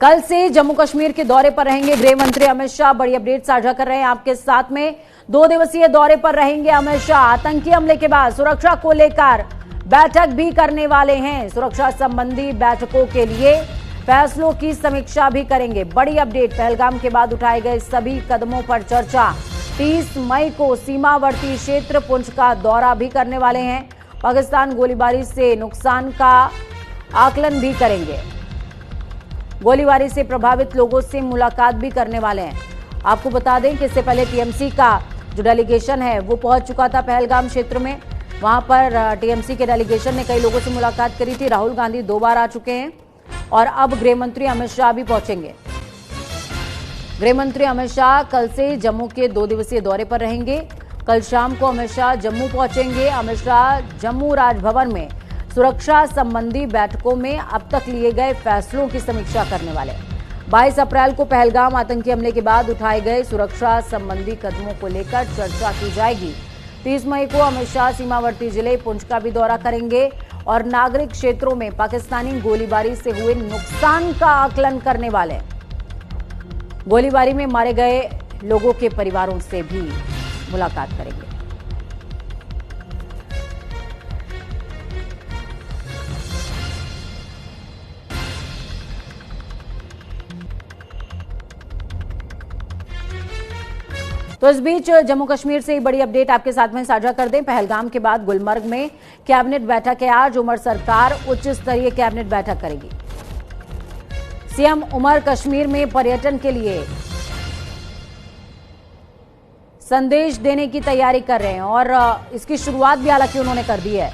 कल से जम्मू कश्मीर के दौरे पर रहेंगे गृह मंत्री अमित शाह। बड़ी अपडेट साझा कर रहे हैं आपके साथ में। 2 दिवसीय दौरे पर रहेंगे अमित शाह। आतंकी हमले के बाद सुरक्षा को लेकर बैठक भी करने वाले हैं। सुरक्षा संबंधी बैठकों के लिए फैसलों की समीक्षा भी करेंगे। बड़ी अपडेट, पहलगाम के बाद उठाए गए सभी कदमों पर चर्चा। 30 मई को सीमावर्ती क्षेत्र पुंछ का दौरा भी करने वाले हैं। पाकिस्तान गोलीबारी से नुकसान का आकलन भी करेंगे। गोलीबारी से प्रभावित लोगों से मुलाकात भी करने वाले हैं। आपको बता दें कि इससे पहले टीएमसी का जो डेलीगेशन है वो पहुंच चुका था पहलगाम क्षेत्र में। वहां पर टीएमसी के डेलीगेशन ने कई लोगों से मुलाकात करी थी। राहुल गांधी 2 बार आ चुके हैं और अब गृह मंत्री अमित शाह भी पहुंचेंगे। गृह मंत्री अमित शाह कल से जम्मू के 2 दिवसीय दौरे पर रहेंगे। कल शाम को अमित शाह जम्मू पहुंचेंगे। अमित शाह जम्मू राजभवन में सुरक्षा संबंधी बैठकों में अब तक लिए गए फैसलों की समीक्षा करने वाले। 22 अप्रैल को पहलगाम आतंकी हमले के बाद उठाए गए सुरक्षा संबंधी कदमों को लेकर चर्चा की जाएगी। 30 मई को अमित शाह सीमावर्ती जिले पुंछ का भी दौरा करेंगे और नागरिक क्षेत्रों में पाकिस्तानी गोलीबारी से हुए नुकसान का आकलन करने वाले। गोलीबारी में मारे गए लोगों के परिवारों से भी मुलाकात करेंगे। तो इस बीच जम्मू कश्मीर से बड़ी अपडेट आपके साथ में साझा कर दें। पहलगाम के बाद गुलमर्ग में कैबिनेट बैठक है आज। उमर सरकार उच्च स्तरीय कैबिनेट बैठक करेगी। सीएम उमर कश्मीर में पर्यटन के लिए संदेश देने की तैयारी कर रहे हैं और इसकी शुरुआत भी हालांकि उन्होंने कर दी है।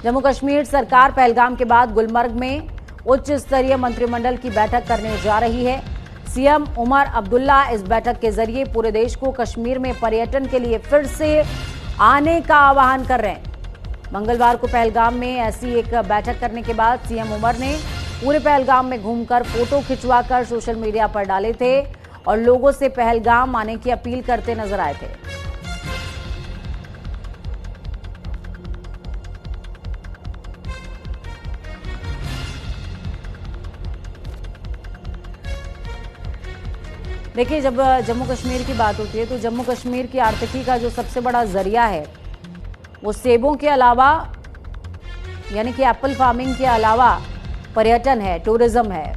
जम्मू कश्मीर सरकार पहलगाम के बाद गुलमर्ग में उच्च स्तरीय मंत्रिमंडल की बैठक करने जा रही है। सीएम उमर अब्दुल्ला इस बैठक के जरिए पूरे देश को कश्मीर में पर्यटन के लिए फिर से आने का आह्वान कर रहे हैं। मंगलवार को पहलगाम में ऐसी एक बैठक करने के बाद सीएम उमर ने पूरे पहलगाम में घूमकर फोटो खिंचवाकर सोशल मीडिया पर डाले थे और लोगों से पहलगाम आने की अपील करते नजर आए थे। देखिए, जब जम्मू कश्मीर की बात होती है तो जम्मू कश्मीर की आर्थिकी का जो सबसे बड़ा जरिया है वो सेबों के अलावा यानी कि एप्पल फार्मिंग के अलावा पर्यटन है, टूरिज्म है।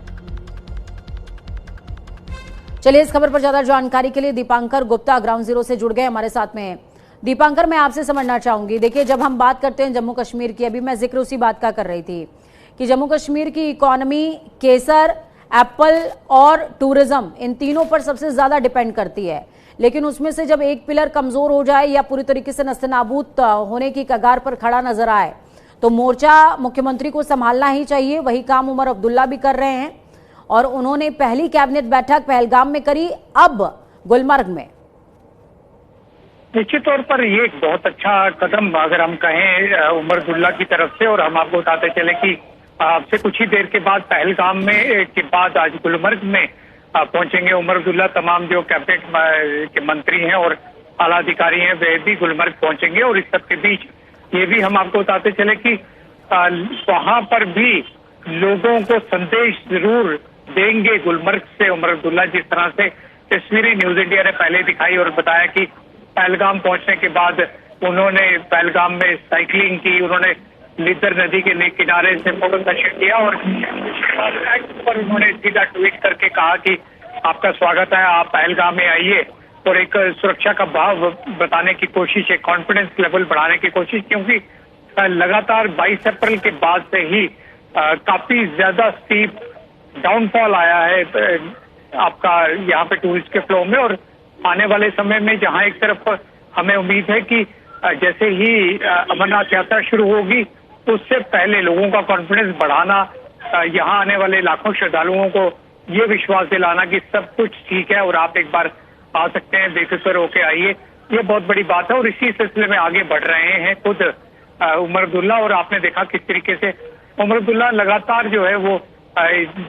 चलिए, इस खबर पर ज्यादा जानकारी के लिए दीपांकर गुप्ता ग्राउंड जीरो से जुड़ गए, हमारे साथ में हैं। दीपांकर, मैं आपसे समझना चाहूंगी, देखिए जब हम बात करते हैं जम्मू कश्मीर की, अभी मैं जिक्र उसी बात का कर रही थी कि जम्मू कश्मीर की इकोनॉमी केसर, एप्पल और टूरिज्म, इन तीनों पर सबसे ज्यादा डिपेंड करती है। लेकिन उसमें से जब एक पिलर कमजोर हो जाए या पूरी तरीके से नस्तानाबूद होने की कगार पर खड़ा नजर आए तो मोर्चा मुख्यमंत्री को संभालना ही चाहिए। वही काम उमर अब्दुल्ला भी कर रहे हैं और उन्होंने पहली कैबिनेट बैठक पहलगाम में करी, अब गुलमर्ग में। निश्चित तौर पर ये एक बहुत अच्छा कदम अगर हम कहें उमर अब्दुल्ला की तरफ से। और हम आपको बताते चले कि आपसे कुछ ही देर के बाद पहलगाम में के बाद आज गुलमर्ग में पहुंचेंगे उमर अब्दुल्ला। तमाम जो कैबिनेट के मंत्री हैं और आला अधिकारी हैं वे भी गुलमर्ग पहुंचेंगे। और इस सब के बीच ये भी हम आपको बताते चले कि वहां पर भी लोगों को संदेश जरूर देंगे गुलमर्ग से उमर अब्दुल्ला। जिस तरह से तस्वीरें न्यूज इंडिया ने पहले दिखाई और बताया कि पहलगाम पहुंचने के बाद उन्होंने पहलगाम में साइकिलिंग की, उन्होंने लिद्दर नदी के किनारे से फोटो सेशन किया और पर उन्होंने सीधा ट्वीट करके कहा कि आपका स्वागत है, आप पहलगाम में आइए। और एक सुरक्षा का भाव बताने की कोशिश, एक कॉन्फिडेंस लेवल बढ़ाने की कोशिश, क्योंकि लगातार 22 अप्रैल के बाद से ही काफी ज्यादा स्टीप डाउनफॉल आया है आपका यहाँ पे टूरिस्ट के फ्लो में। और आने वाले समय में जहाँ एक तरफ हमें उम्मीद है कि जैसे ही अमरनाथ यात्रा शुरू होगी उससे पहले लोगों का कॉन्फिडेंस बढ़ाना, यहाँ आने वाले लाखों श्रद्धालुओं को ये विश्वास दिलाना कि सब कुछ ठीक है और आप एक बार आ सकते हैं, बेफिक्र होके आइए, ये बहुत बड़ी बात है। और इसी सिलसिले में आगे बढ़ रहे हैं खुद उमर अब्दुल्ला। और आपने देखा किस तरीके से उमर अब्दुल्ला लगातार जो है वो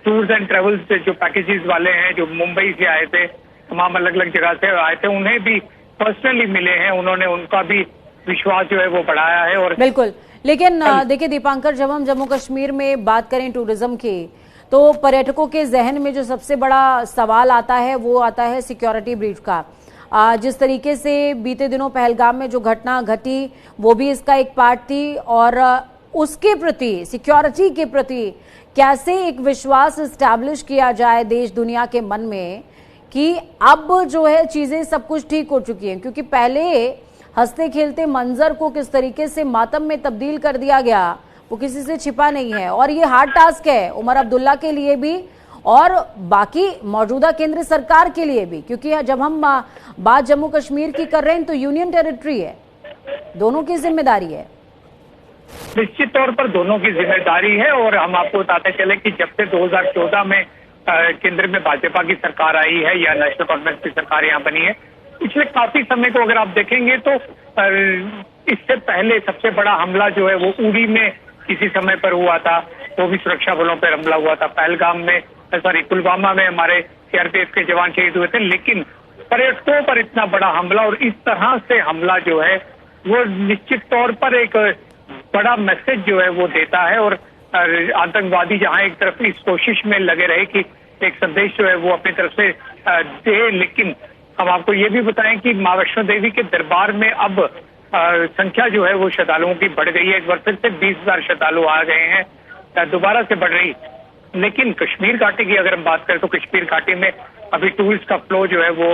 टूर्स एंड ट्रेवल्स जो पैकेजेस वाले हैं, जो मुंबई से आए थे, तमाम अलग अलग जगह से आए थे, उन्हें भी पर्सनली मिले हैं। उन्होंने उनका भी विश्वास जो है वो बढ़ाया है। और बिल्कुल, लेकिन देखिए दीपांकर, जब हम जम्मू कश्मीर में बात करें टूरिज्म की तो पर्यटकों के जहन में जो सबसे बड़ा सवाल आता है वो आता है सिक्योरिटी ब्रीच का। जिस तरीके से बीते दिनों पहलगाम में जो घटना घटी वो भी इसका एक पार्ट थी, और उसके प्रति, सिक्योरिटी के प्रति कैसे एक विश्वास एस्टैब्लिश किया जाए देश दुनिया के मन में कि अब जो है चीजें सब कुछ ठीक हो चुकी हैं। क्योंकि पहले हंसते खेलते मंजर को किस तरीके से मातम में तब्दील कर दिया गया वो किसी से छिपा नहीं है, और ये हार्ड टास्क है उमर अब्दुल्ला के लिए भी और बाकी मौजूदा केंद्र सरकार के लिए भी, क्योंकि जब हम बात जम्मू कश्मीर की कर रहे हैं तो यूनियन टेरिटरी है, दोनों की जिम्मेदारी है। निश्चित तौर पर दोनों की जिम्मेदारी है, और हम आपको बताते चले कि जब से 2014 में केंद्र में भाजपा की सरकार आई है या नेशनल कांफ्रेंस की सरकार यहाँ बनी है, पिछले काफी समय को अगर आप देखेंगे तो इससे पहले सबसे बड़ा हमला जो है वो उड़ी में किसी समय पर हुआ था, वो भी सुरक्षा बलों पर हमला हुआ था। पहलगाम में, पुलवामा में हमारे सीआरपीएफ के जवान शहीद हुए थे, लेकिन पर्यटकों पर इतना बड़ा हमला और इस तरह से हमला जो है वो निश्चित तौर पर एक बड़ा मैसेज जो है वो देता है। और आतंकवादी जहां एक तरफ इस कोशिश में लगे रहे कि एक संदेश जो है वो अपनी तरफ से दे, लेकिन हम आपको ये भी बताएं कि मां वैष्णो देवी के दरबार में अब संख्या जो है वो श्रद्धालुओं की बढ़ गई है। एक बार फिर से 20,000 श्रद्धालु आ गए हैं, दोबारा से बढ़ रही। लेकिन कश्मीर घाटी की अगर हम बात करें तो कश्मीर घाटी में अभी टूरिस्ट का फ्लो जो है वो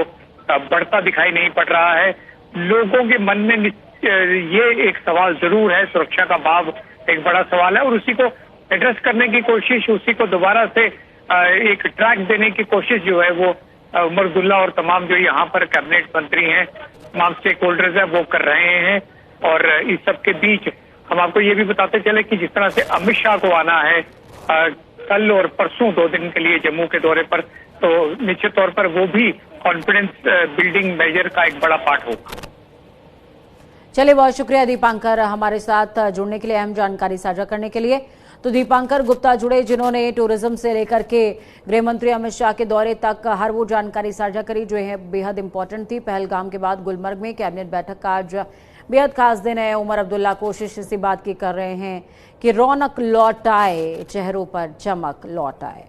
बढ़ता दिखाई नहीं पड़ रहा है। लोगों के मन में ये एक सवाल जरूर है, सुरक्षा का भाव एक बड़ा सवाल है, और उसी को एड्रेस करने की कोशिश, उसी को दोबारा से एक ट्रैक देने की कोशिश जो है वो उमर अब्दुल्ला और तमाम जो यहाँ पर कैबिनेट मंत्री हैं, तमाम स्टेक होल्डर्स हैं, वो कर रहे हैं। और इस सब के बीच हम आपको ये भी बताते चले कि जिस तरह से अमित शाह को आना है कल और परसों 2 दिन के लिए जम्मू के दौरे पर, तो निश्चित तौर पर वो भी कॉन्फिडेंस बिल्डिंग मेजर का एक बड़ा पार्ट होगा। चलिए, बहुत शुक्रिया दीपांकर हमारे साथ जुड़ने के लिए, अहम जानकारी साझा करने के लिए। तो दीपांकर गुप्ता जुड़े जिन्होंने टूरिज्म से लेकर के गृह मंत्री अमित शाह के दौरे तक हर वो जानकारी साझा करी जो है बेहद इंपॉर्टेंट थी। पहलगाम के बाद गुलमर्ग में कैबिनेट बैठक का आज बेहद खास दिन है। उमर अब्दुल्ला कोशिश इसी बात की कर रहे हैं कि रौनक लौट आए, चेहरों पर चमक लौट आए।